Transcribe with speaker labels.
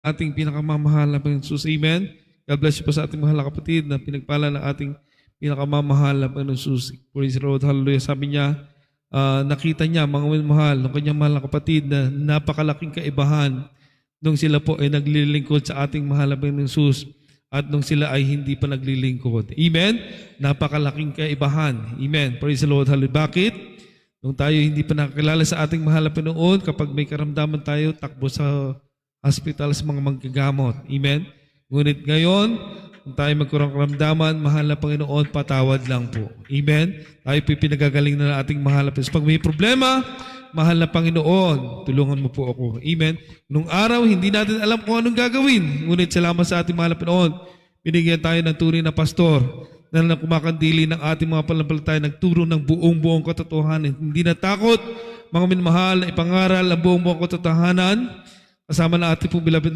Speaker 1: ating pinakamamahal na Panginoon Jesus. Amen. God bless you po sa ating mahal na kapatid na pinagpala ng ating pinakamamahal na Panginoon Jesus. Praise the Lord. Hallelujah. Sabi niya, nakita niya, mga mahal, ng kanyang mahal na kapatid na napakalaking kaibahan nung sila po ay naglilingkod sa ating mahal na Panginoon Jesus at nung sila ay hindi pa naglilingkod. Amen. Napakalaking kaibahan. Amen. Praise the Lord. Hallelujah. Bakit? Nung tayo hindi pa nakakilala sa ating mahal na Panginoon, kapag may karamdaman tayo, takbo sa hospital sa mga manggagamot. Amen? Ngunit ngayon, kung tayo magkaroon ng karamdaman, mahal na Panginoon, patawad lang po. Amen? Tayo po pinagagaling na ating mahal na Panginoon. Pag may problema, mahal na Panginoon, tulungan mo po ako. Amen? Nung araw, hindi natin alam kung anong gagawin. Ngunit salamat sa ating mahal na Panginoon, binigyan tayo ng tunay na pastor na kumakandili ng ating mga pananampalataya, nagturo ng buong katotohanan. Hindi natakot, mga minamahal, na ipangaral ang buong katotohanan, kasama na ating pong beloved